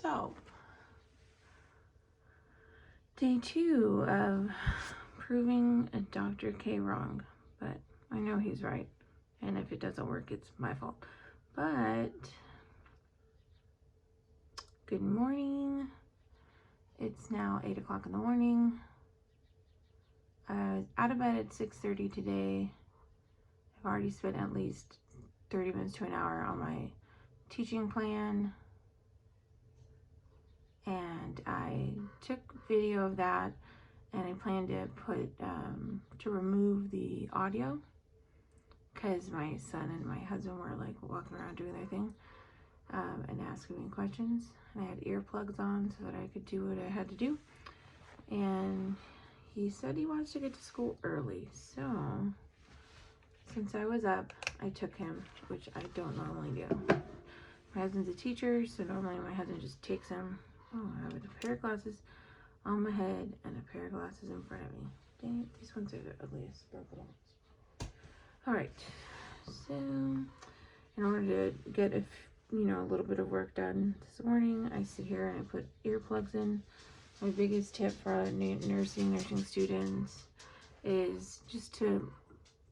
So, day 2 of proving a Dr. K wrong, but I know he's right, and if it doesn't work, it's my fault. But, good morning. It's now 8 o'clock in the morning. I was out of bed at 6:30 today. I've already spent at least 30 minutes to an hour on my teaching plan, and I took video of that, and I plan to put to remove the audio because my son and my husband were like walking around doing their thing and asking me questions, and I had earplugs on so that I could do what I had to do. And he said he wants to get to school early, so since I was up, I took him, which I don't normally do. My husband's a teacher, so normally my husband just takes him. Oh, I have a pair of glasses on my head and a pair of glasses in front of me. Dang it, these ones are the ugliest sparkle ones. Alright, so in order to get a little bit of work done this morning, I sit here and I put earplugs in. My biggest tip for nursing students is just to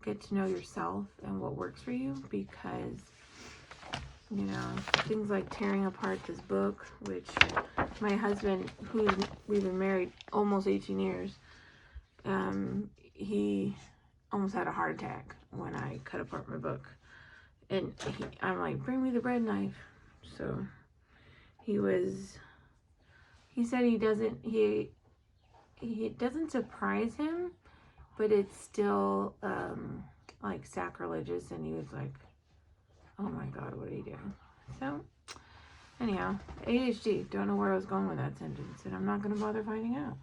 get to know yourself and what works for you, because things like tearing apart this book, which my husband, we've been married almost 18 years, he almost had a heart attack when I cut apart my book. And I'm like, bring me the bread knife. So he said it doesn't surprise him, but it's still like sacrilegious, and he was like, oh my God, what are you doing? So anyhow, ADHD, don't know where I was going with that sentence, and I'm not going to bother finding out.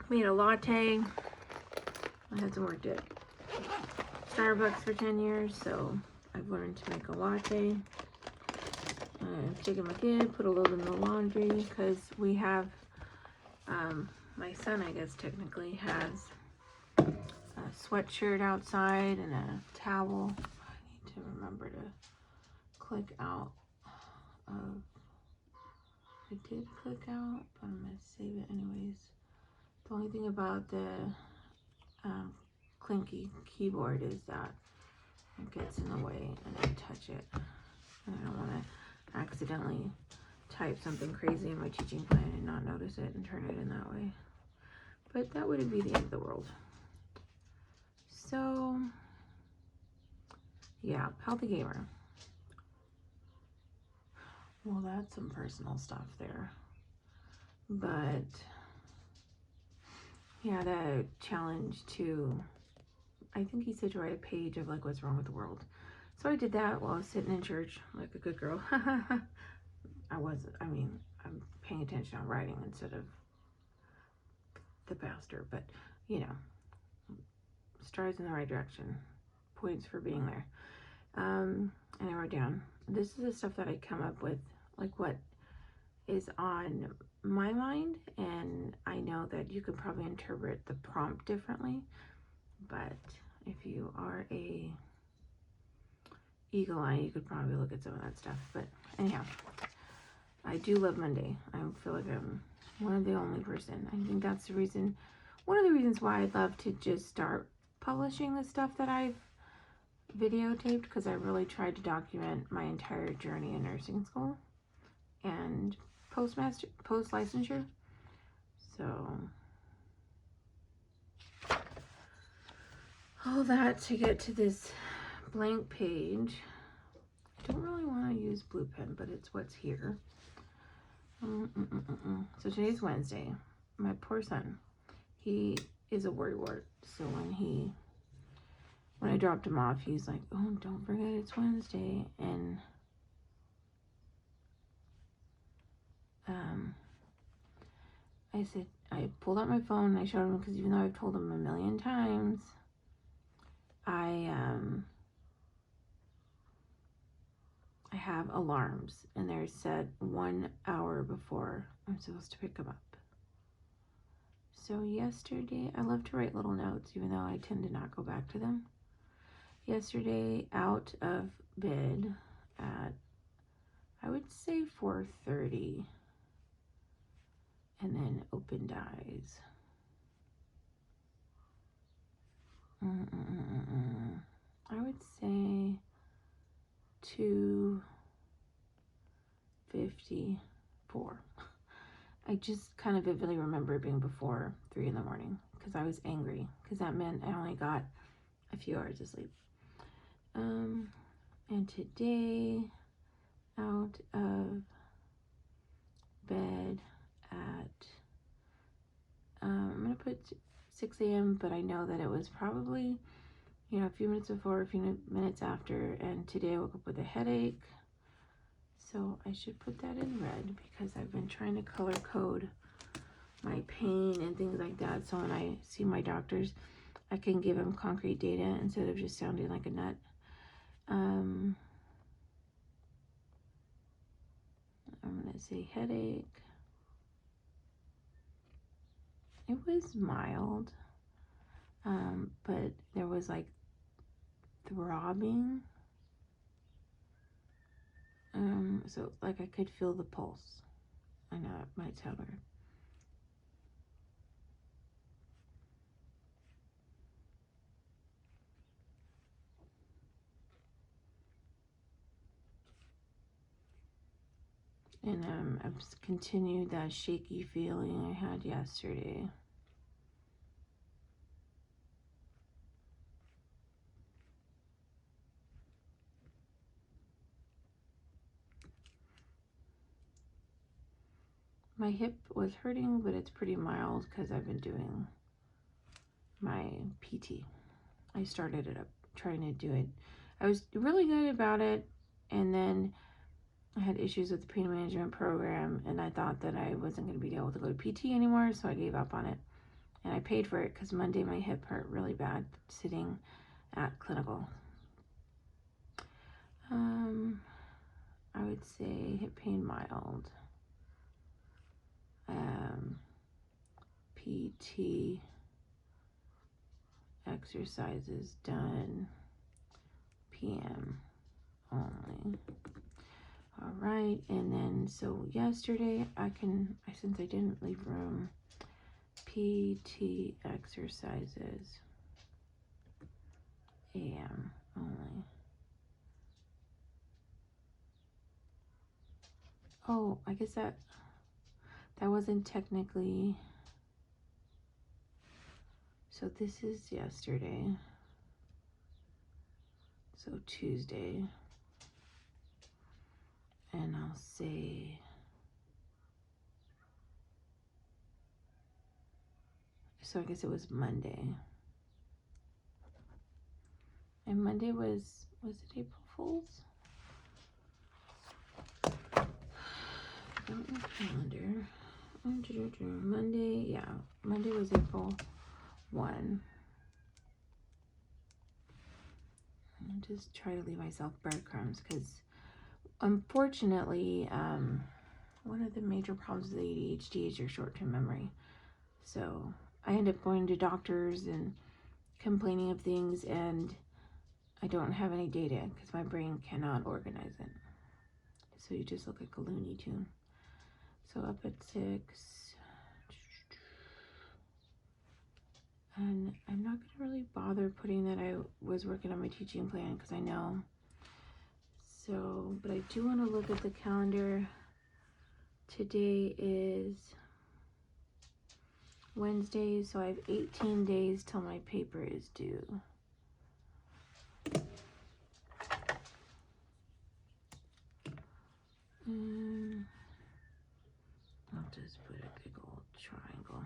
Made a latte. My husband worked at Starbucks for 10 years, so I've learned to make a latte. I've taken my kid, put a little in the laundry, because we have, my son, I guess, technically has a sweatshirt outside and a towel. I need to remember to click out of, I did click out, but I'm going to save it anyways. The only thing about the clinky keyboard is that it gets in the way and I touch it. And I don't want to accidentally type something crazy in my teaching plan and not notice it and turn it in that way. But that wouldn't be the end of the world. So, yeah, Healthy Gamer. Well, that's some personal stuff there. But he had a challenge to, I think he said to write a page of like what's wrong with the world. So I did that while I was sitting in church like a good girl. I'm paying attention on writing instead of the pastor, but strides in the right direction. Points for being there. And I wrote down, this is the stuff that I come up with, like what is on my mind, and I know that you could probably interpret the prompt differently, but if you are a eagle eye, you could probably look at some of that stuff. But anyhow, I do love Monday. I feel like I'm one of the only person. I think that's the reason, one of the reasons why I'd love to just start publishing the stuff that I've videotaped, because I really tried to document my entire journey in nursing school and post-licensure. So all that to get to this blank page. I don't really want to use blue pen, but it's what's here. So today's Wednesday. My poor son, he is a worrywart. So when I dropped him off, he's like, oh, don't forget it's Wednesday. And I said, I pulled out my phone and I showed him, because even though I've told him a million times, I have alarms, and they're set 1 hour before I'm supposed to pick them up. So yesterday, I love to write little notes, even though I tend to not go back to them. Yesterday, out of bed at, I would say 4:30, and then opened eyes. I would say 2:54. I just kind of vividly remember it being before 3 in the morning because I was angry because that meant I only got a few hours of sleep. And today, out of bed at, I'm going to put 6 a.m., but I know that it was probably, you know, a few minutes before, a few minutes after, and today I woke up with a headache. So I should put that in red because I've been trying to color code my pain and things like that. So when I see my doctors, I can give them concrete data instead of just sounding like a nut. I'm going to say headache. It was mild, but there was like throbbing. So like I could feel the pulse. I know it might sound weird. And I've just continued that shaky feeling I had yesterday. My hip was hurting, but it's pretty mild because I've been doing my PT. I started it up, trying to do it. I was really good about it, and then I had issues with the pain management program, and I thought that I wasn't going to be able to go to PT anymore, so I gave up on it. And I paid for it because Monday my hip hurt really bad sitting at clinical. I would say hip pain mild. PT exercises done. PM only. All right, and then so yesterday since I didn't leave room, PT exercises AM only. Oh, I guess that wasn't technically, so this is yesterday, so Tuesday, and I'll say, so I guess it was Monday, and Monday was it April Fool's? Got my calendar. Monday, yeah, Monday was April 1. I'll just try to leave myself breadcrumbs because unfortunately, one of the major problems with ADHD is your short-term memory. So I end up going to doctors and complaining of things, and I don't have any data because my brain cannot organize it. So you just look like a Looney Tune. So up at 6. And I'm not going to really bother putting that I was working on my teaching plan because I know. So, but I do want to look at the calendar. Today is Wednesday, so I have 18 days till my paper is due. I'll just put a big old triangle.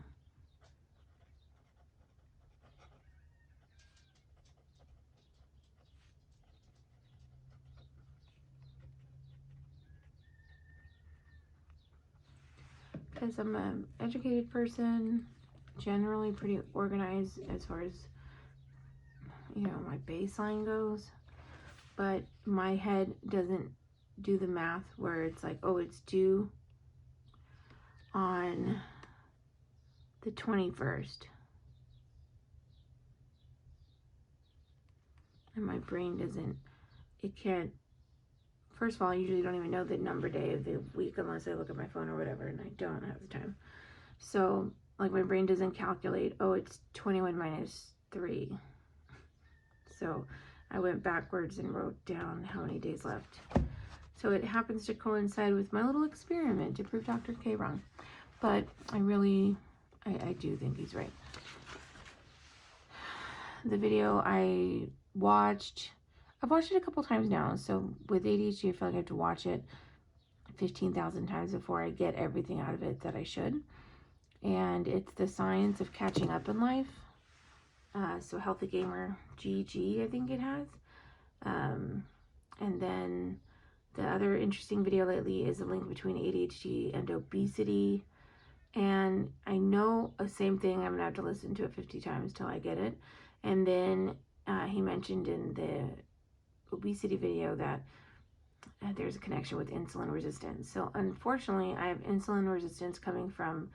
Because I'm an educated person, generally pretty organized as far as, you know, my baseline goes, but my head doesn't do the math where it's like, oh, it's due on the 21st. and my brain doesn't, it can't, first of all, I usually don't even know the number day of the week unless I look at my phone or whatever, and I don't have the time. So, like, my brain doesn't calculate, oh, it's 21 minus 3. So I went backwards and wrote down how many days left. So it happens to coincide with my little experiment to prove Dr. K wrong. But I do think he's right. The video I've watched it a couple times now. So with ADHD, I feel like I have to watch it 15,000 times before I get everything out of it that I should. And it's The Science of Catching Up in Life. So Healthy Gamer GG, I think it has. And then the other interesting video lately is a link between ADHD and obesity. And I know the same thing, I'm gonna have to listen to it 50 times till I get it. And then he mentioned in the obesity video that there's a connection with insulin resistance. So unfortunately, I have insulin resistance coming from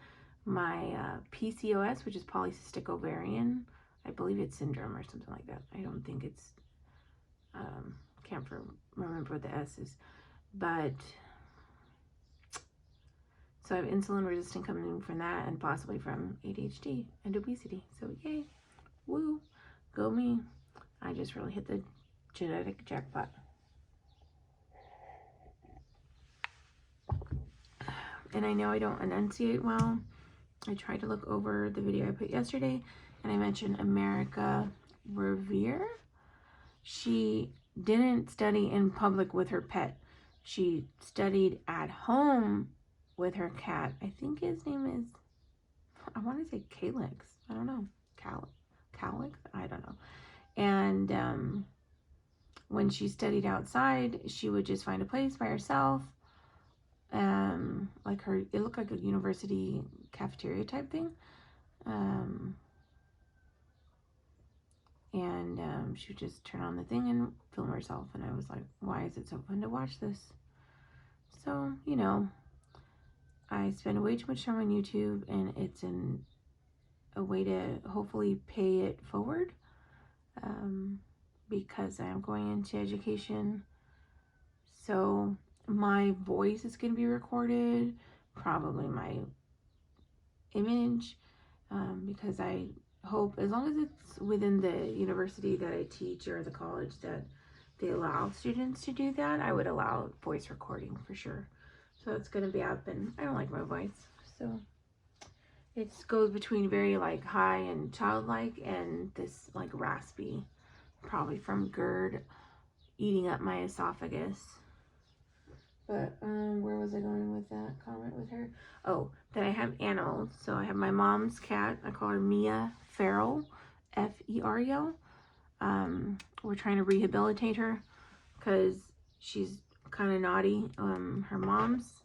my PCOS, which is polycystic ovarian. I believe it's syndrome or something like that. I don't think it's, can't remember what the S is. But, so I have insulin resistance coming from that and possibly from ADHD and obesity. So yay, woo, go me. I just really hit the genetic jackpot. And I know I don't enunciate well. I tried to look over the video I put yesterday, and I mentioned America Revere. She didn't study in public with her pet. She studied at home with her cat. I think his name is, I want to say Calyx. I don't know. Calyx? I don't know. And when she studied outside, she would just find a place by herself. Like it looked like a university cafeteria type thing. And she would just turn on the thing and film herself. And I was like, why is it so fun to watch this? So, you know, I spend way too much time on YouTube, and it's a way to hopefully pay it forward, because I'm going into education. So my voice is going to be recorded, probably my image, because I hope, as long as it's within the university that I teach or the college that they allow students to do that, I would allow voice recording for sure. So it's going to be up, and I don't like my voice, so it goes between very like high and childlike and this like raspy, probably from GERD eating up my esophagus. But where was I going with that comment with her? Oh, that I have animals. So I have my mom's cat. I call her Mia Feral, F-E-R-E-L. We're trying to rehabilitate her because she's kind of naughty. Her mom's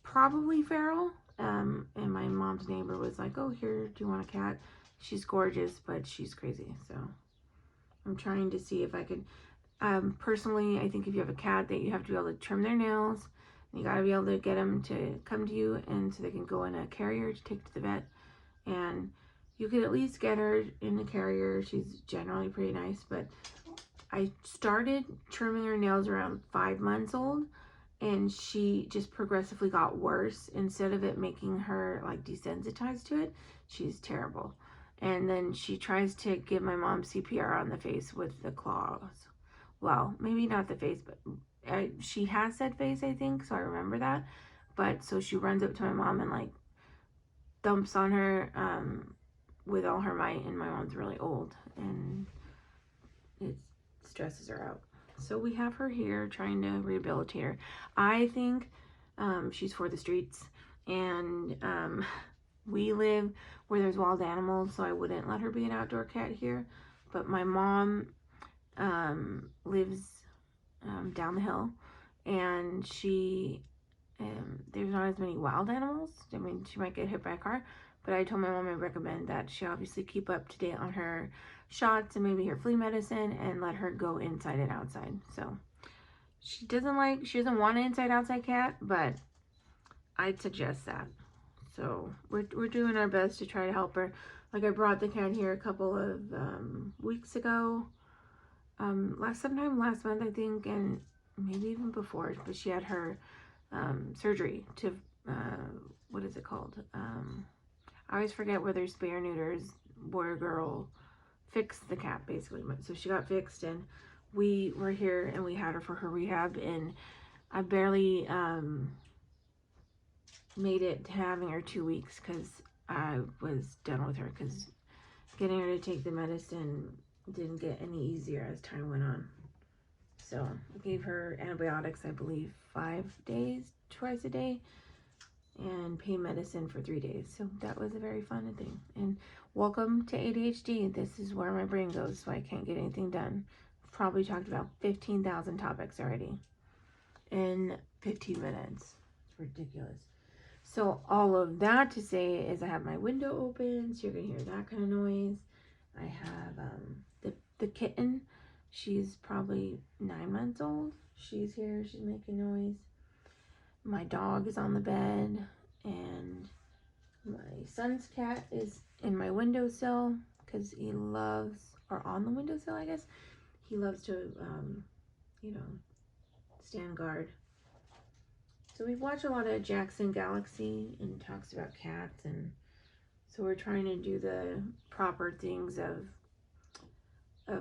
probably feral. And my mom's neighbor was like, oh, here, do you want a cat? She's gorgeous, but she's crazy. So I'm trying to see if I could... personally, I think if you have a cat, that you have to be able to trim their nails. You got to be able to get them to come to you, and so they can go in a carrier to take to the vet. And you could at least get her in the carrier. She's generally pretty nice, but I started trimming her nails around 5 months old, and she just progressively got worse. Instead of it making her like desensitized to it, she's terrible. And then she tries to give my mom CPR on the face with the claws. Well, maybe not the face, but she has said face, I think, so I remember that. But so she runs up to my mom and like thumps on her with all her might, and my mom's really old and it stresses her out. So we have her here trying to rehabilitate her. I think she's for the streets, and we live where there's wild animals, so I wouldn't let her be an outdoor cat here. But my mom lives down the hill, and she there's not as many wild animals. I mean, she might get hit by a car, but I told my mom I recommend that she obviously keep up to date on her shots and maybe her flea medicine, and let her go inside and outside. So she doesn't want an inside outside cat, but I'd suggest that. So we're doing our best to try to help her. Like, I brought the cat here a couple of weeks ago. sometime last month, I think, and maybe even before, but she had her surgery to, what is it called? I always forget whether spay or neuters, boy or girl, fix the cat, basically. So she got fixed, and we were here, and we had her for her rehab, and I barely made it to having her 2 weeks because I was done with her, because getting her to take the medicine didn't get any easier as time went on. So I gave her antibiotics, I believe, 5 days, twice a day, and pain medicine for 3 days. So that was a very fun thing. And welcome to ADHD. This is where my brain goes, so I can't get anything done. I've probably talked about 15,000 topics already in 15 minutes. It's ridiculous. So all of that to say is I have my window open, so you're gonna hear that kind of noise. I have the kitten. She's probably 9 months old. She's here, she's making noise. My dog is on the bed, and my son's cat is in my windowsill because he loves, or on the windowsill, I guess. He loves to, you know, stand guard. So we watch a lot of Jackson Galaxy and talks about cats, and so we're trying to do the proper things of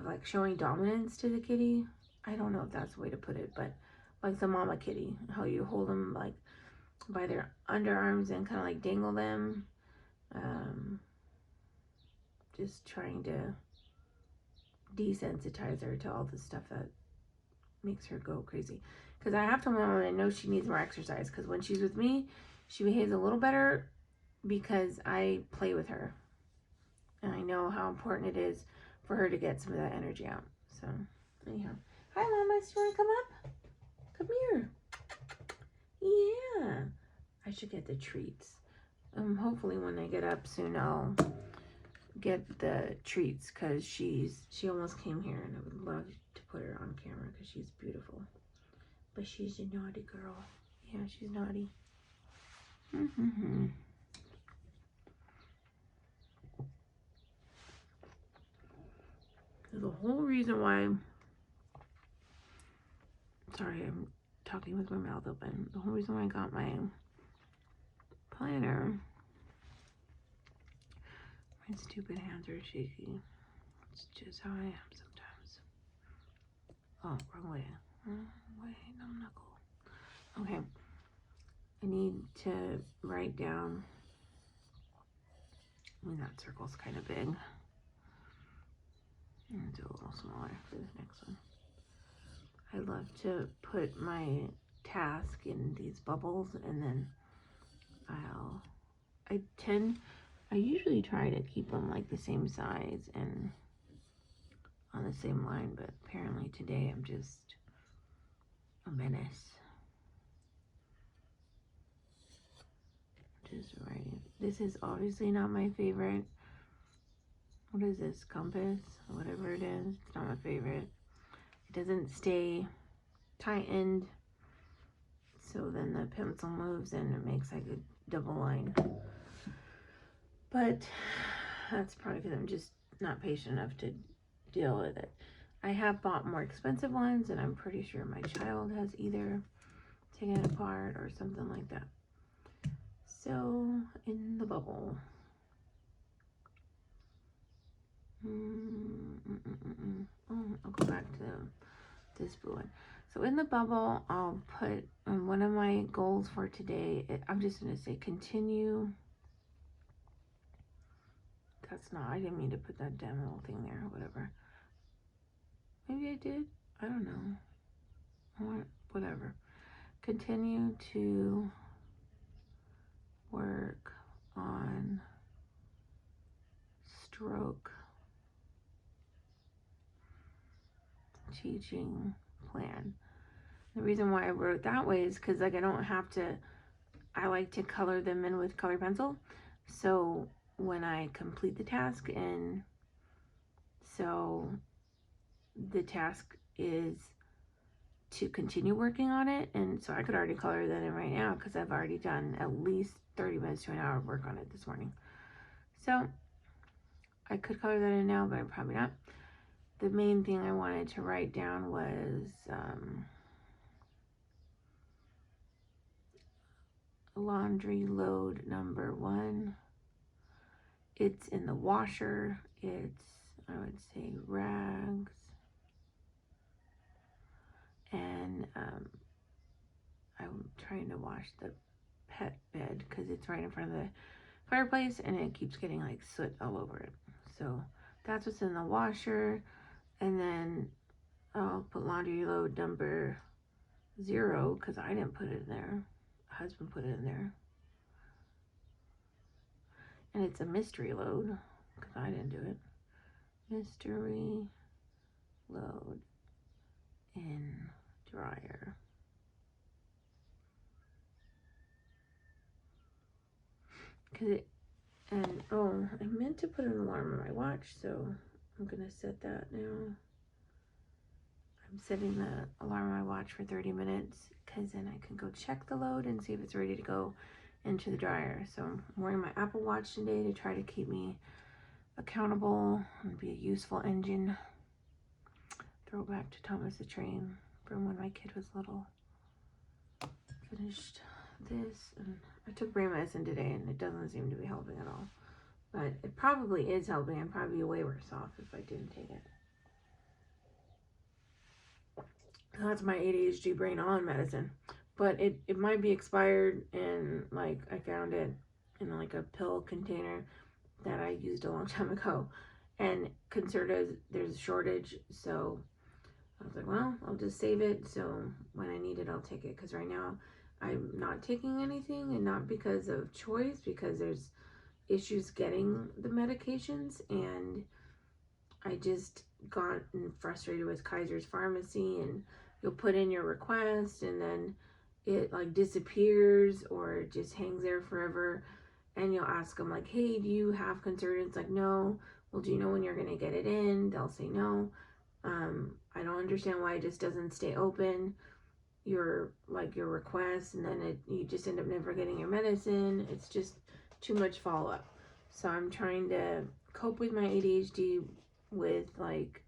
like showing dominance to the kitty. I don't know if that's the way to put it, but like the mama kitty, how you hold them like by their underarms and kind of like dangle them. Just trying to desensitize her to all the stuff that makes her go crazy. Because I have to let her know she needs more exercise, because when she's with me, she behaves a little better because I play with her. And I know how important it is for her to get some of that energy out. So, anyhow. Hi, Mama. Do you want to come up? Come here. Yeah. I should get the treats. Hopefully when I get up soon, I'll get the treats, because she almost came here, and I would love to put her on camera because she's beautiful. But she's a naughty girl. Yeah, she's naughty. The whole reason why, sorry, I'm talking with my mouth open. The whole reason why I got my planner, my stupid hands are shaky. It's just how I am sometimes. Oh, wrong way. Wrong way, no knuckle. Okay. I need to write down, I mean, that circle's kind of big. And do a little smaller for this next one. I love to put my task in these bubbles, and then I usually try to keep them like the same size and on the same line, but apparently today I'm just a menace. Just writing. This is obviously not my favorite. What is this? Compass? Whatever it is. It's not my favorite. It doesn't stay tightened, so then the pencil moves and it makes like a double line. But that's probably because I'm just not patient enough to deal with it. I have bought more expensive ones, and I'm pretty sure my child has either taken it apart or something like that. So, in the bubble. I'll go back to this blue one. So in the bubble, I'll put one of my goals for today. I'm just going to say continue. That's not, I didn't mean to put that damn little thing there, or whatever. Maybe I did. I don't know. Whatever. Continue to work on stroke teaching plan. The reason why I wrote it that way is because like I don't have to, I like to color them in with colored pencil. So when I complete the task, and so the task is to continue working on it, and so I could already color that in right now because I've already done at least 30 minutes to an hour of work on it this morning. So I could color that in now, but I'm probably not. the main thing I wanted to write down was laundry load number 1. It's in the washer. It's, I would say, rags. And I'm trying to wash the pet bed because it's right in front of the fireplace and it keeps getting like soot all over it. So that's what's in the washer. And then I'll put laundry load number 0 because I didn't put it in there. Husband put it in there. And it's a mystery load because I didn't do it. Mystery load in dryer. And oh, I meant to put an alarm on my watch, so I'm gonna set that now. I'm setting the alarm on my watch for 30 minutes because then I can go check the load and see if it's ready to go into the dryer. So I'm wearing my Apple Watch today to try to keep me accountable and be a useful engine. Throw back to Thomas the Train from when my kid was little. Finished this, and I took brain medicine today and it doesn't seem to be helping at all. But it probably is helping. I'd probably be way worse off if I didn't take it. That's my ADHD brain on medicine. But it might be expired, and like I found it in like a pill container that I used a long time ago. And Concerta, there's a shortage, so I was like, well, I'll just save it. So when I need it, I'll take it. Because right now I'm not taking anything, and not because of choice, because there's issues getting the medications, and I just gotten frustrated with Kaiser's Pharmacy, and you'll put in your request and then it like disappears or it just hangs there forever, and you'll ask them like, hey, do you have Concerta? It's like, no. Well, do you know when you're gonna get it in? They'll say no. I don't understand why it just doesn't stay open, your request, and then you just end up never getting your medicine. It's just too much follow-up. So I'm trying to cope with my ADHD with like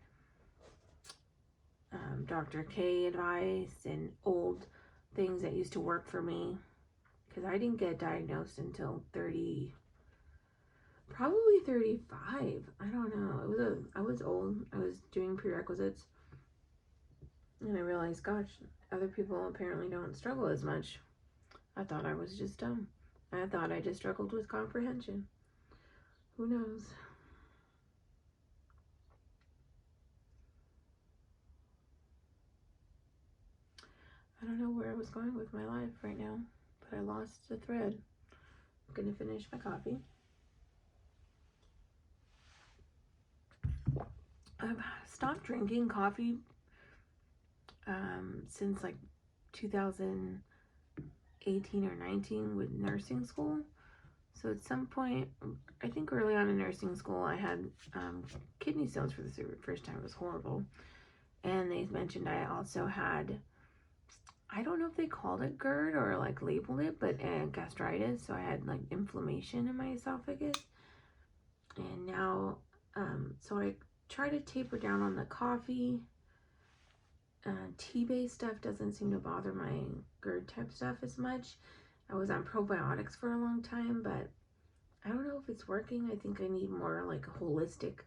Dr. K advice and old things that used to work for me, because I didn't get diagnosed until 30, probably 35. I don't know. I was old. I was doing prerequisites, and I realized, gosh, other people apparently don't struggle as much. I thought I was just dumb. I thought I just struggled with comprehension. Who knows? I don't know where I was going with my life right now, but I lost the thread. I'm gonna finish my coffee. I've stopped drinking coffee since like 2018 or 19 with nursing school. So at some point, I think early on in nursing school, I had kidney stones for the first time. It was horrible. And they mentioned I also had, I don't know if they called it GERD or like labeled it, but gastritis. So I had like inflammation in my esophagus. And now, so I try to taper down on the coffee. Tea-based stuff doesn't seem to bother my GERD type stuff as much. I was on probiotics for a long time, but I don't know if it's working. I think I need more like holistic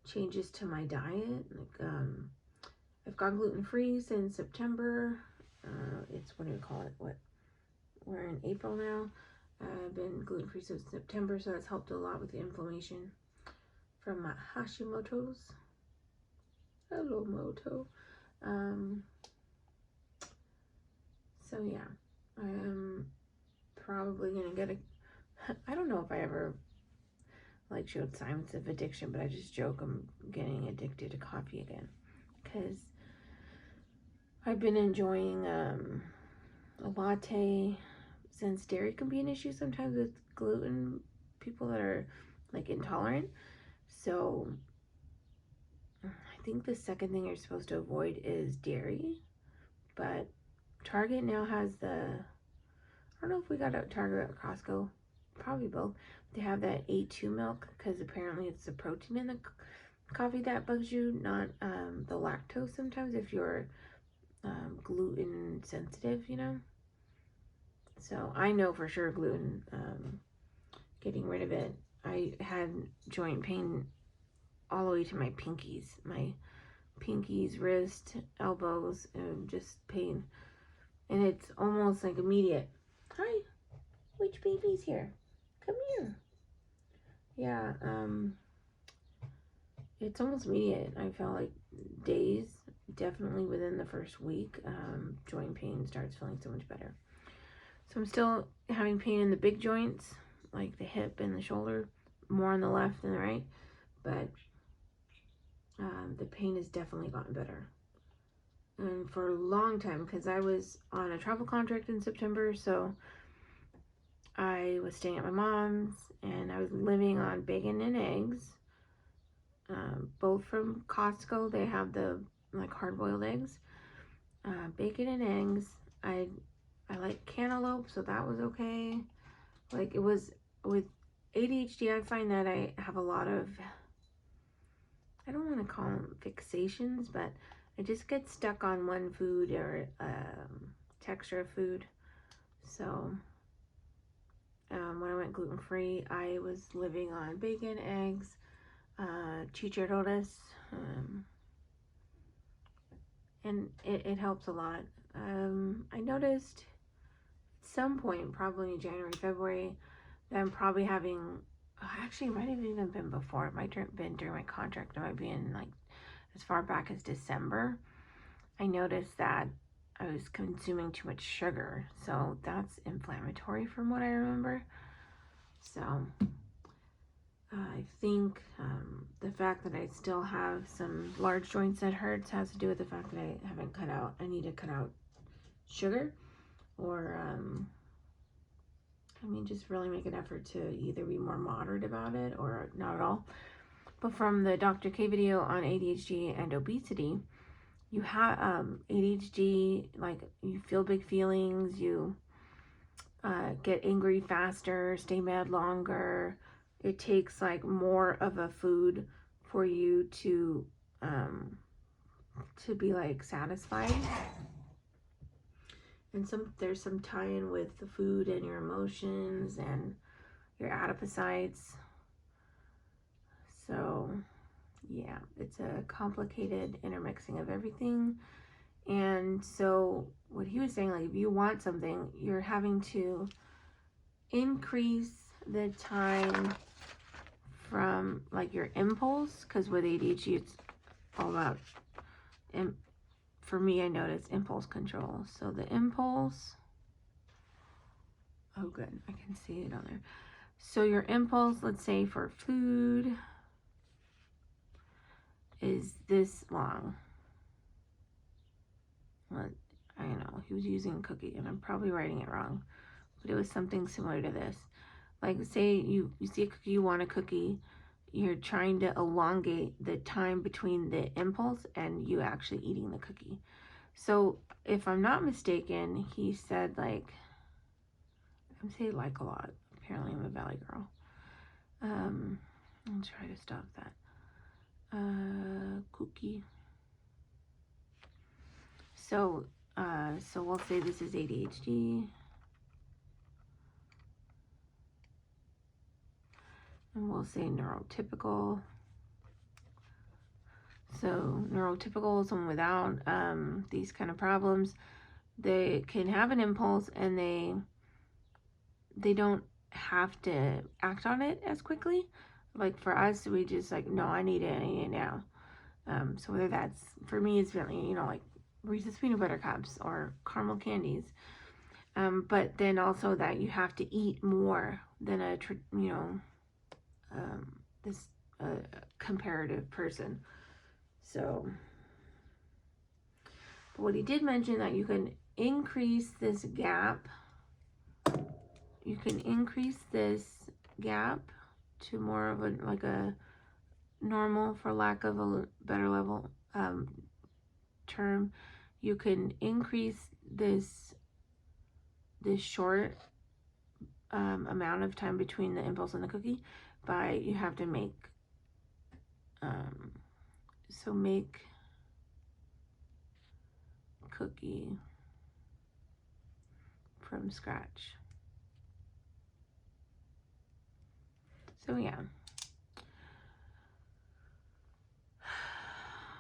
changes to my diet. Like I've gone gluten-free since September. It's, what do you call it? We're in April now. I've been gluten-free since September, so that's helped a lot with the inflammation from my Hashimoto's. Hello, Moto. So yeah, I am probably gonna get I don't know if I ever like showed signs of addiction, but I just joke I'm getting addicted to coffee again, because I've been enjoying a latte, since dairy can be an issue sometimes with gluten, people that are like intolerant. So I think the second thing you're supposed to avoid is dairy, but Target now has I don't know if we got it at Target or Costco, probably both. They have that A2 milk, because apparently it's the protein in coffee that bugs you, not the lactose sometimes if you're gluten sensitive, you know. So I know for sure gluten, getting rid of it. I had joint pain all the way to my pinkies, wrist, elbows, and just pain. And it's almost like immediate. Hi, which baby's here? Come here. Yeah, it's almost immediate. I felt like days, definitely within the first week, joint pain starts feeling so much better. So I'm still having pain in the big joints, like the hip and the shoulder, more on the left than the right, but the pain has definitely gotten better. And for a long time, because I was on a travel contract in September, so I was staying at my mom's, and I was living on bacon and eggs, both from Costco. They have the like hard-boiled eggs, bacon and eggs. I like cantaloupe, so that was okay. Like, it was with ADHD, I find that I have a lot of, I don't want to call them fixations, but I just get stuck on one food or texture of food. So when I went gluten-free, I was living on bacon, eggs, chicharrones, and it helps a lot. I noticed at some point, probably in January, February, that I'm probably having, actually it might have even been before, it might have been during my contract, it might be in like as far back as December. I noticed that I was consuming too much sugar, so that's inflammatory from what I remember. So I think the fact that I still have some large joints that hurts has to do with the fact that I need to cut out sugar, or just really make an effort to either be more moderate about it or not at all. But from the Dr. K video on ADHD and obesity, you have ADHD, like you feel big feelings, you get angry faster, stay mad longer. It takes like more of a food for you to be like satisfied. And there's some tie-in with the food and your emotions and your adipocytes. So yeah, it's a complicated intermixing of everything. And so what he was saying, like if you want something, you're having to increase the time from like your impulse, because with ADHD it's all about, for me I noticed impulse control. So the impulse, oh good, I can see it on there. So your impulse, let's say for food, is this long. Well, I know he was using a cookie and I'm probably writing it wrong, but it was something similar to this. Like say you see a cookie, you want a cookie, you're trying to elongate the time between the impulse and you actually eating the cookie. So if I'm not mistaken, he said like, I'm saying like a lot. Apparently I'm a Valley girl. I'll try to stop that. Cookie. So we'll say this is ADHD. And we'll say neurotypical. So neurotypical, someone without these kind of problems, they can have an impulse and they don't have to act on it as quickly. Like for us, we just like, no, I need it now. So whether that's, for me, it's really, like Reese's peanut butter cups or caramel candies. But then also that you have to eat more than this comparative person. So, but what he did mention that you can increase this gap. You can increase this gap to more of a normal, for lack of a better level term. You can increase this short amount of time between the impulse and the cookie by, you have to make So make cookie from scratch. So yeah.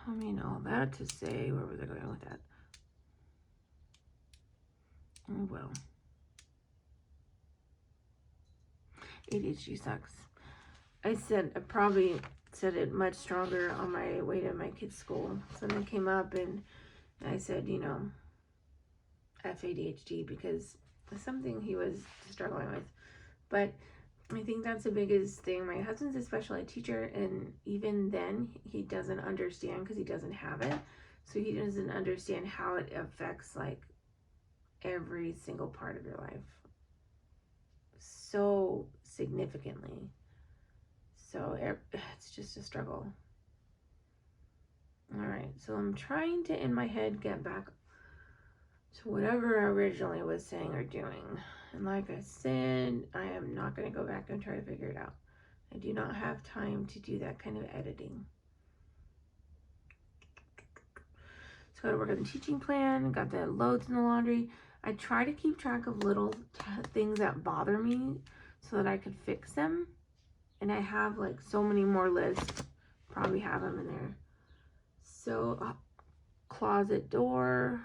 I mean, all that to say, where was I going with that? Oh, well. ADHD sucks. I probably said it much stronger on my way to my kid's school. Someone came up and I said, you know, F ADHD, because it's something he was struggling with. But I think that's the biggest thing. My husband's a special ed teacher, and even then he doesn't understand because he doesn't have it. So he doesn't understand how it affects like every single part of your life so significantly. So it's just a struggle. All right, so I'm trying to, in my head, get back to whatever I originally was saying or doing. And like I said, I am not going to go back and try to figure it out. I do not have time to do that kind of editing. So I got to work on the teaching plan, got the loads in the laundry. I try to keep track of little things that bother me so that I could fix them. And I have like so many more lists, probably have them in there. So closet door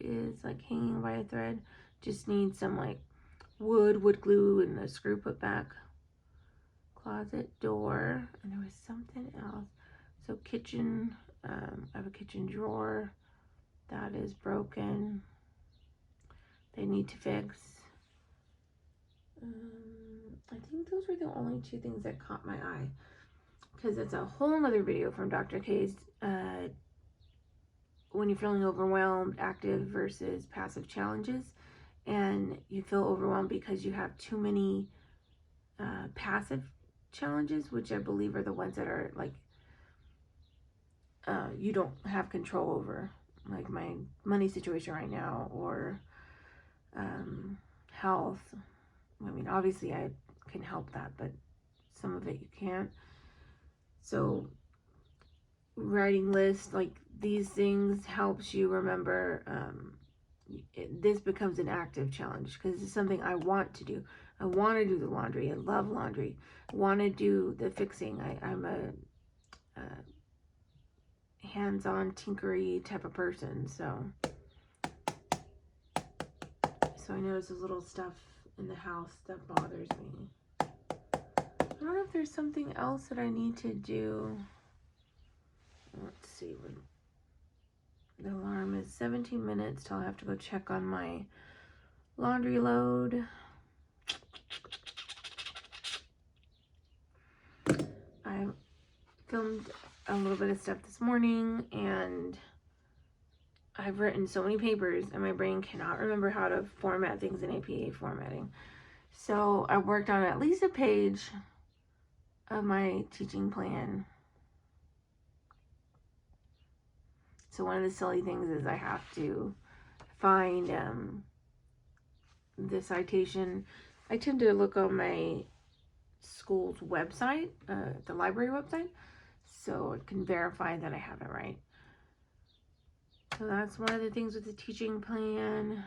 is like hanging by a thread. Just need some like wood glue, and a screw put back. Closet door, and there was something else. So kitchen, I have a kitchen drawer that is broken. They need to fix. I think those were the only two things that caught my eye, because it's a whole nother video from Dr. K's when you're feeling overwhelmed, active versus passive challenges, and you feel overwhelmed because you have too many passive challenges, which I believe are the ones that are like you don't have control over, like my money situation right now, or health. I mean, obviously I can help that, but some of it you can't. So writing lists, like these things, helps you remember. This becomes an active challenge because it's something I want to do. I want to do the laundry. I love laundry. I want to do the fixing. I'm a hands-on tinkery type of person. So I notice there's little stuff in the house that bothers me. I don't know if there's something else that I need to do. Let's see. The alarm is 17 minutes till I have to go check on my laundry load. I filmed a little bit of stuff this morning, and I've written so many papers and my brain cannot remember how to format things in APA formatting. So I worked on at least a page of my teaching plan. So one of the silly things is I have to find the citation. I tend to look on my school's website, the library website, so I can verify that I have it right. So that's one of the things with the teaching plan.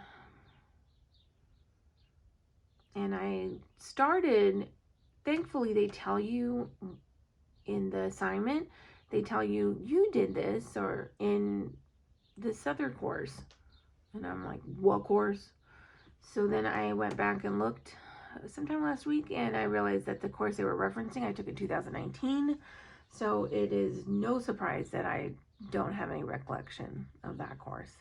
And I started, thankfully they tell you in the assignment, they tell you, you did this, or in this other course. And I'm like, what course? So then I went back and looked sometime last week, and I realized that the course they were referencing, I took in 2019. So it is no surprise that I don't have any recollection of that course.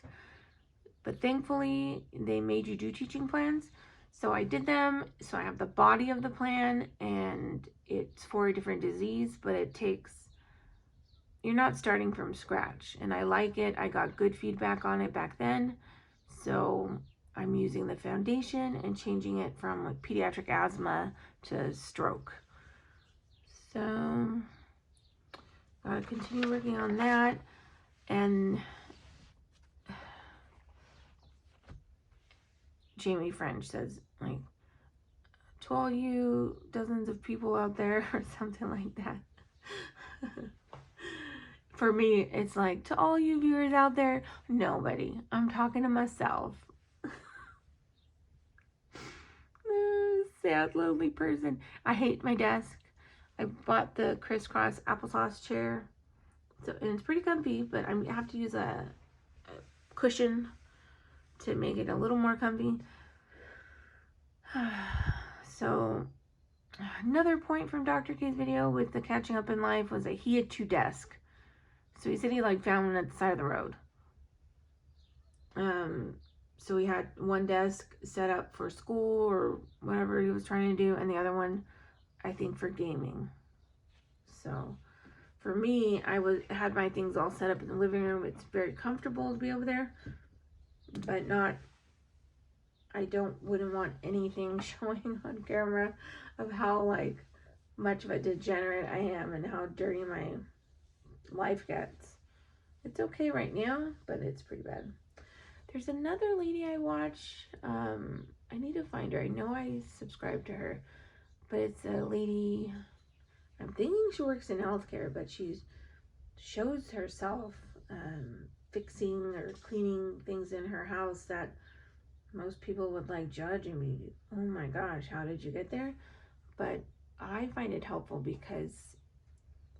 But thankfully, they made you do teaching plans. So I did them. So I have the body of the plan, and it's for a different disease, but it takes, you're not starting from scratch. And I like it. I got good feedback on it back then. So I'm using the foundation and changing it from like pediatric asthma to stroke. So gotta continue working on that. And Jamie French says, like, to all you dozens of people out there, or something like that. for me, it's like, to all you viewers out there, nobody. I'm talking to myself. Sad, lonely person. I hate my desk. I bought the crisscross applesauce chair. So, and it's pretty comfy, but I have to use a cushion to make it a little more comfy. So, another point from Dr. K's video with the catching up in life was that he had 2 desks. So he said he like found one at the side of the road. So he had one desk set up for school or whatever he was trying to do, and the other one, I think, for gaming. So for me, I had my things all set up in the living room. It's very comfortable to be over there, but not. I wouldn't want anything showing on camera of how like much of a degenerate I am and how dirty my life gets. It's okay right now, but it's pretty bad. There's another lady I watch. I need to find her. I know I subscribe to her, but it's a lady. I'm thinking she works in healthcare, but she shows herself fixing or cleaning things in her house that most people would like judge and be, oh my gosh, how did you get there? But I find it helpful because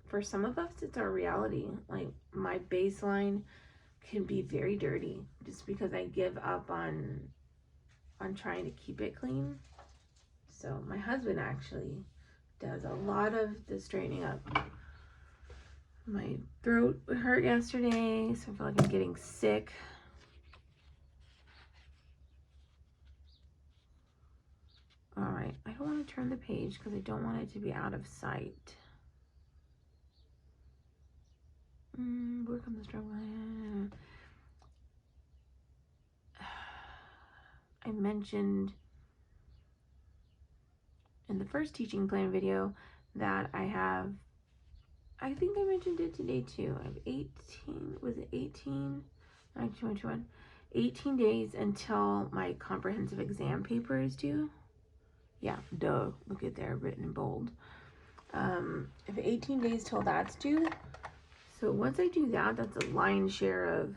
for some of us, it's our reality. Like my baseline can be very dirty just because I give up on trying to keep it clean. So my husband actually does a lot of the straightening up. My throat hurt yesterday, so I feel like I'm getting sick. All right, I don't want to turn the page because I don't want it to be out of sight. Work on the struggle. I mentioned in the first teaching plan video that I think I mentioned it today too. I have 18 days until my comprehensive exam paper is due. Yeah, duh, look at there, written in bold. I have 18 days till that's due. So once I do that, that's a lion's share of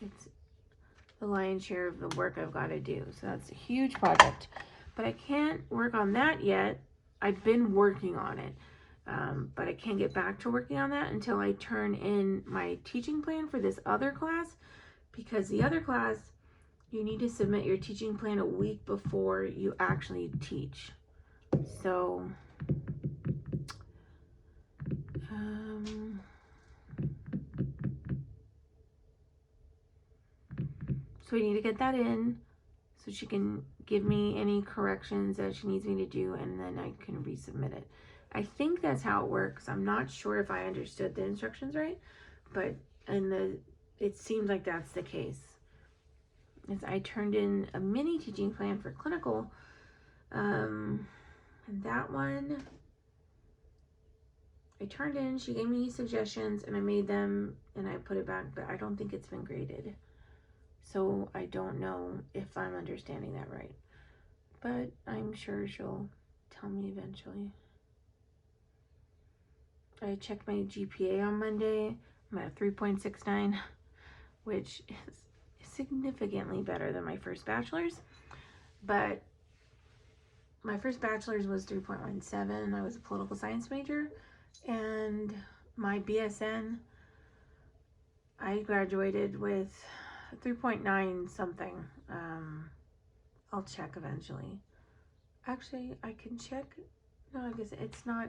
it's the lion's share of the work I've got to do. So that's a huge project. But I can't work on that yet. I've been working on it. But I can't get back to working on that until I turn in my teaching plan for this other class. Because the other class, you need to submit your teaching plan a week before you actually teach. So, so I need to get that in so she can give me any corrections that she needs me to do, and then I can resubmit it. I think that's how it works. I'm not sure if I understood the instructions right, but it seems like that's the case. As I turned in a mini teaching plan for clinical, and that one I turned in, she gave me suggestions and I made them and I put it back, but I don't think it's been graded. So I don't know if I'm understanding that right, but I'm sure she'll tell me eventually. I checked my GPA on Monday. I'm at 3.69, which is significantly better than my first bachelor's, but my first bachelor's was 3.17. I was a political science major, and my BSN, I graduated with 3.9 something. I'll check eventually. Actually, I can check. No, I guess it's not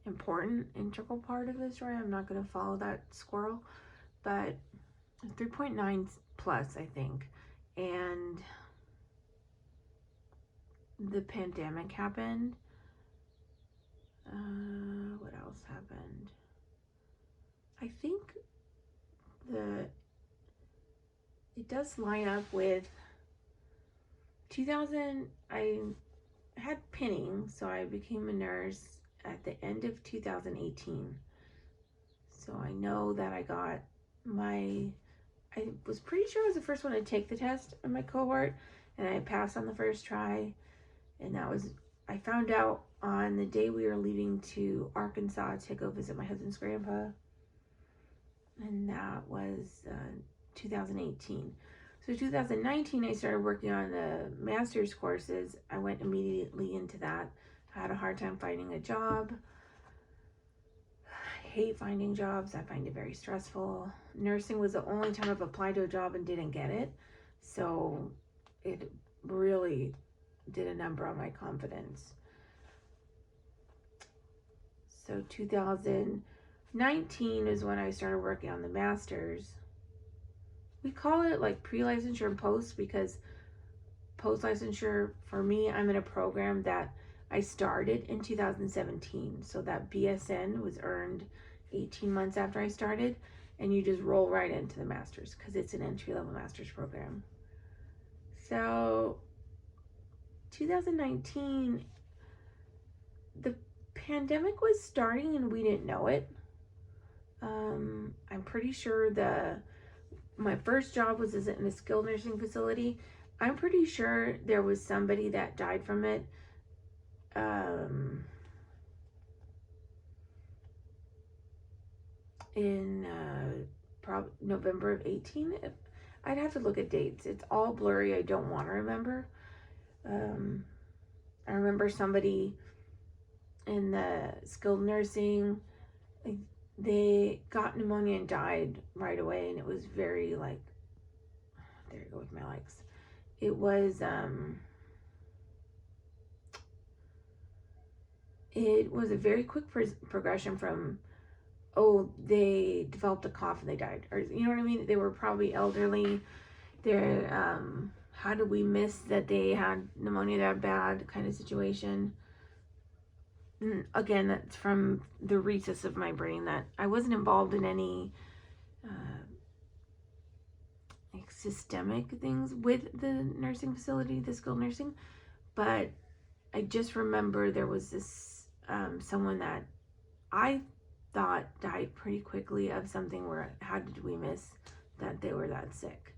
important, integral part of the story. I'm not going to follow that squirrel, but 3.9 plus, I think. And the pandemic happened. What else happened? I think it does line up with 2000. I had pinning, so I became a nurse at the end of 2018. So I know that I was pretty sure I was the first one to take the test in my cohort, and I passed on the first try, and I found out on the day we were leaving to Arkansas to go visit my husband's grandpa, and that was 2018. So 2019, I started working on the master's courses. I went immediately into that. I had a hard time finding a job. I hate finding jobs. I find it very stressful. Nursing was the only time I've applied to a job and didn't get it. So it really did a number on my confidence. So 2019 is when I started working on the master's. We call it like pre-licensure and post, because post-licensure, for me, I'm in a program that I started in 2017. So that BSN was earned 18 months after I started, and you just roll right into the master's because it's an entry-level master's program. So 2019, the pandemic was starting and we didn't know it. I'm pretty sure my first job was in a skilled nursing facility. I'm pretty sure there was somebody that died from it. In probably November of 18. I'd have to look at dates. It's all blurry. I don't want to remember. I remember somebody in the skilled nursing, they got pneumonia and died right away, and it was very like, there you go with my likes. It was a very quick progression from, oh, they developed a cough and they died, or you know what I mean? They were probably elderly. They're how did we miss that they had pneumonia that bad kind of situation? And again, that's from the recess of my brain, that I wasn't involved in any like systemic things with the nursing facility, the skilled nursing, but I just remember there was this someone that I thought died pretty quickly of something where, how did we miss that they were that sick?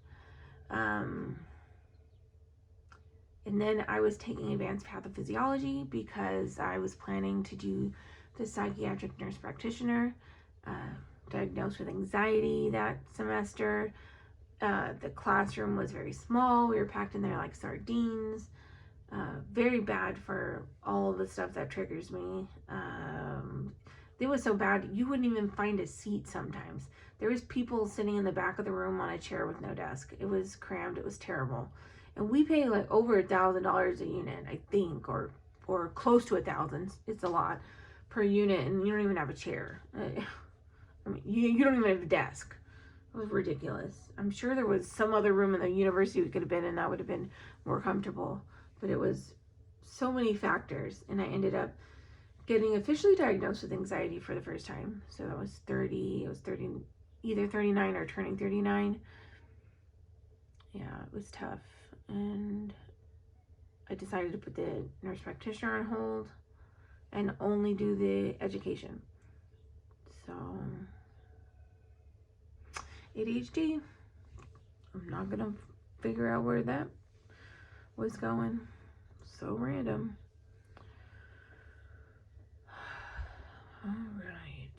And then I was taking advanced pathophysiology because I was planning to do the psychiatric nurse practitioner, diagnosed with anxiety that semester. The classroom was very small. We were packed in there like sardines. Very bad for all the stuff that triggers me. It was so bad, you wouldn't even find a seat sometimes. There was people sitting in the back of the room on a chair with no desk. It was crammed. It was terrible. And we pay like over $1,000 a unit, I think, or close to 1,000. It's a lot per unit, and you don't even have a chair. I mean, you don't even have a desk. It was ridiculous. I'm sure there was some other room in the university we could have been in that would have been more comfortable, but it was so many factors, and I ended up getting officially diagnosed with anxiety for the first time. So I was 30. I was 30, either 39 or turning 39. Yeah, it was tough. And I decided to put the nurse practitioner on hold and only do the education. So ADHD, I'm not gonna figure out where that was going. So random. All right.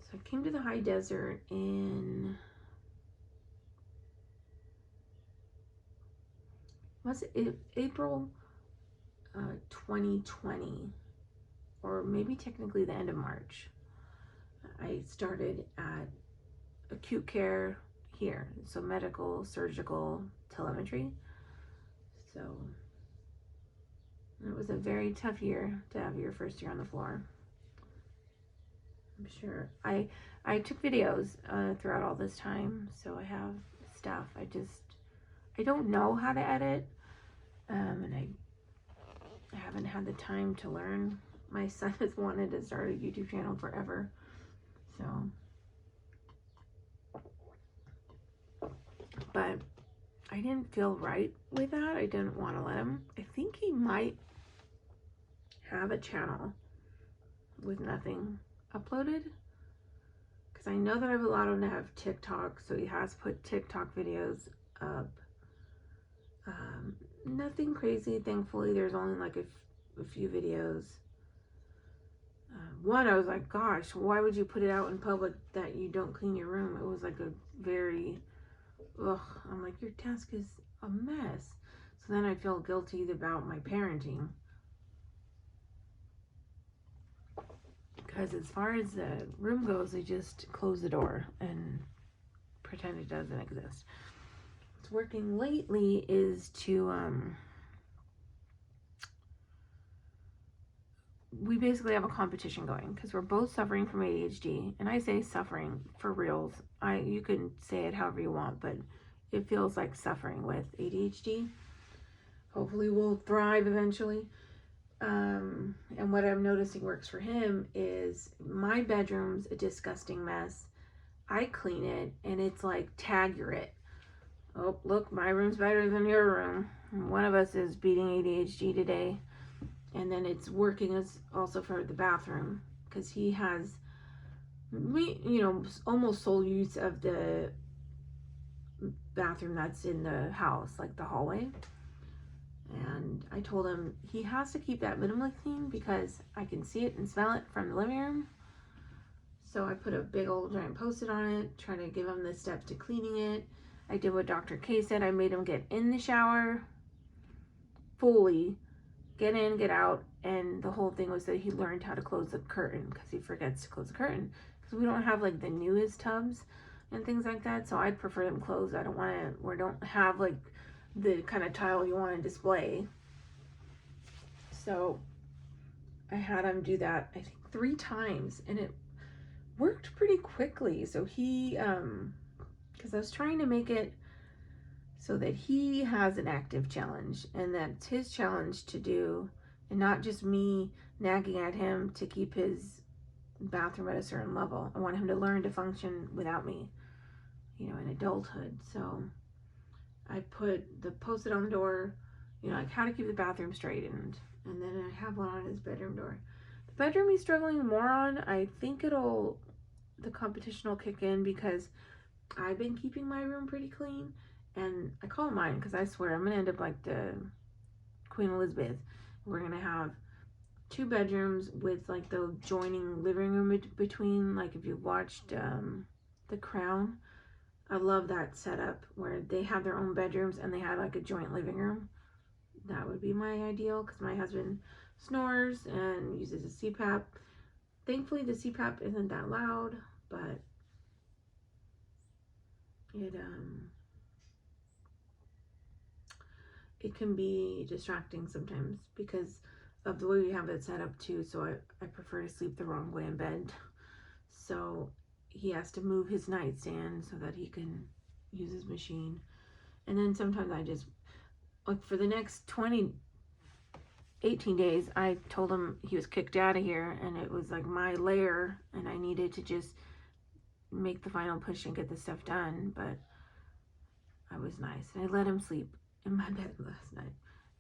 So I came to the high desert in, was it April 2020, or maybe technically the end of March. I started at acute care here, so medical, surgical, telemetry. So it was a very tough year to have your first year on the floor. I'm sure. I took videos throughout all this time, so I have stuff. I don't know how to edit, and I haven't had the time to learn. My son has wanted to start a YouTube channel forever, so. But I didn't feel right with that. I didn't want to let him. I think he might have a channel with nothing uploaded, because because I know that I've allowed him to have TikTok, so he has put TikTok videos up. Nothing crazy, thankfully. There's only like a few videos. One, I was like, gosh, why would you put it out in public that you don't clean your room? It was like a very, I'm like, your desk is a mess. So then I feel guilty about my parenting. Because as far as the room goes, I just close the door and pretend it doesn't exist. What's working lately is to, we basically have a competition going because we're both suffering from ADHD, and I say suffering for reals. You can say it however you want, but it feels like suffering with ADHD. Hopefully we'll thrive eventually. And what I'm noticing works for him is my bedroom's a disgusting mess. I clean it and it's like, tag you're it. Oh, look, my room's better than your room. One of us is beating ADHD today. And then it's working as also for the bathroom because he has, almost sole use of the bathroom that's in the house, like the hallway. And I told him he has to keep that minimally clean because I can see it and smell it from the living room. So I put a big old giant post-it on it, trying to give him the steps to cleaning it. I did what Dr. K said. I made him get in the shower fully, get in, get out, and the whole thing was that he learned how to close the curtain because he forgets to close the curtain because we don't have like the newest tubs and things like that. So I'd prefer them closed. I don't have like the kind of tile you want to display. So I had him do that, I think 3 times, and it worked pretty quickly. So he, because I was trying to make it so that he has an active challenge, and that's his challenge to do, and not just me nagging at him to keep his bathroom at a certain level. I want him to learn to function without me, in adulthood. So I put the post-it on the door, like how to keep the bathroom straight, and then I have one on his bedroom door. The bedroom he's struggling more on. I think the competition will kick in because I've been keeping my room pretty clean, and I call it mine because I swear I'm gonna end up like the Queen Elizabeth. We're gonna have 2 bedrooms with like the joining living room between, like if you've watched The Crown. I love that setup where they have their own bedrooms and they have like a joint living room. That would be my ideal because my husband snores and uses a CPAP. Thankfully the CPAP isn't that loud, but it can be distracting sometimes because of the way we have it set up too. So I prefer to sleep the wrong way in bed. So he has to move his nightstand so that he can use his machine. And then sometimes I just, like for the next 18 days, I told him he was kicked out of here and it was like my lair and I needed to just make the final push and get the stuff done. But I was nice and I let him sleep in my bed last night.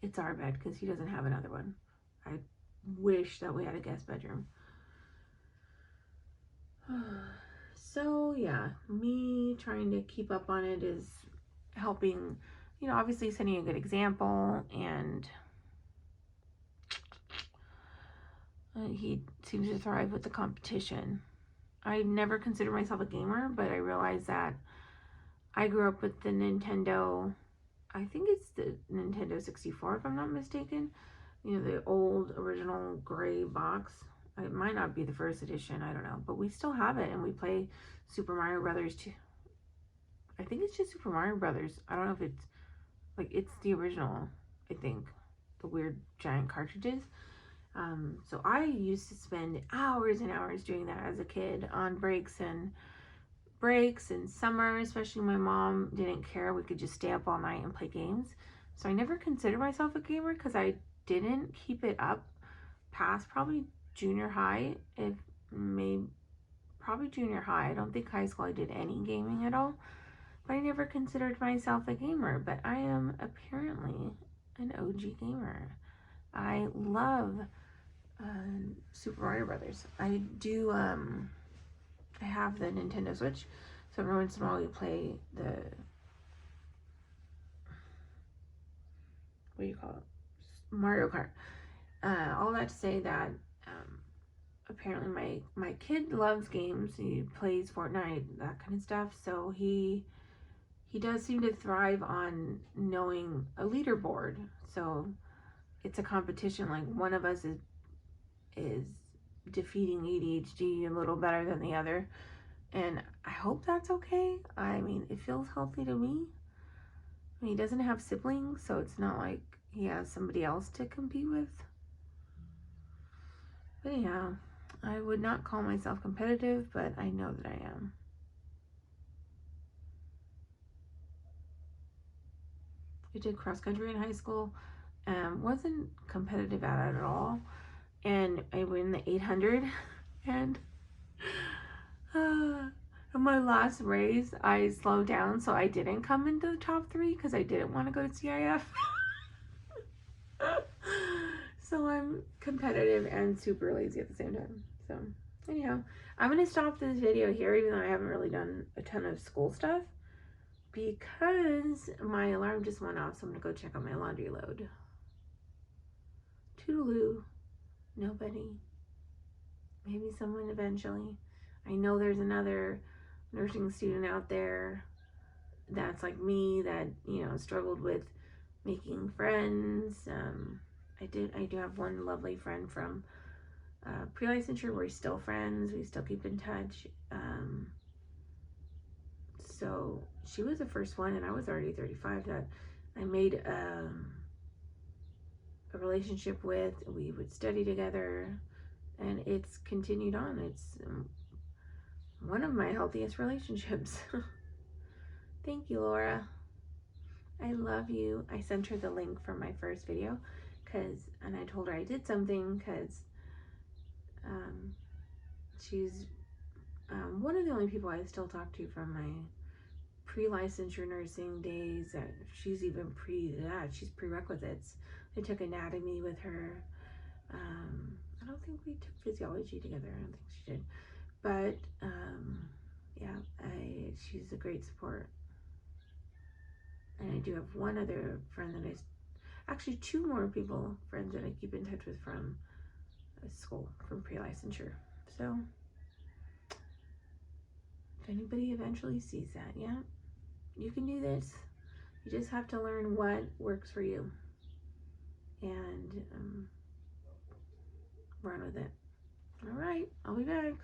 It's our bed because he doesn't have another one. I wish that we had a guest bedroom. So yeah, me trying to keep up on it is helping, obviously setting a good example, and he seems to thrive with the competition. I never considered myself a gamer, but I realized that I grew up with the Nintendo, I think it's the Nintendo 64 if I'm not mistaken, the old original gray box. It might not be the first edition, I don't know, but we still have it and we play Super Mario Brothers too. I think it's just Super Mario Brothers. I don't know if it's like, it's the original, I think, the weird giant cartridges. So I used to spend hours and hours doing that as a kid on breaks and summer, especially. My mom didn't care. We could just stay up all night and play games. So I never considered myself a gamer because I didn't keep it up past probably junior high, probably junior high. I don't think high school I did any gaming at all, but I never considered myself a gamer. But I am apparently an OG gamer. I love Super Mario Brothers. I do I have the Nintendo Switch, so every once in a while we play the, what do you call it, Mario Kart. All that to say that apparently my kid loves games. He plays Fortnite, that kind of stuff, so he does seem to thrive on knowing a leaderboard. So it's a competition, like one of us is defeating ADHD a little better than the other, and I hope that's okay. I mean, it feels healthy to me. I mean, he doesn't have siblings, so it's not like he has somebody else to compete with. But yeah, I would not call myself competitive, but I know that I am. I did cross country in high school. Wasn't competitive at it at all. And I win the 800. And in my last race, I slowed down, so I didn't come into the top 3 because I didn't want to go to CIF. So I'm competitive and super lazy at the same time. So anyhow, I'm going to stop this video here, even though I haven't really done a ton of school stuff, because my alarm just went off, so I'm going to go check out my laundry load. Toodaloo. Nobody. Maybe someone eventually. I know there's another nursing student out there that's like me, that, you know, struggled with making friends. I do have one lovely friend from pre-licensure. We're still friends. We still keep in touch. So she was the first one, and I was already 35, that I made a relationship with. We would study together, and it's continued on. It's one of my healthiest relationships. Thank you, Laura. I love you. I sent her the link from my first video, and I told her I did something, because she's one of the only people I still talk to from my pre-licensure nursing days. She's even she's prerequisites. I took anatomy with her. I don't think we took physiology together. I don't think she did. But yeah, she's a great support. And I do have one other friend that actually 2 more friends that I keep in touch with from school, from pre-licensure. So if anybody eventually sees that, yeah, you can do this. You just have to learn what works for you and run with it. All right, I'll be back.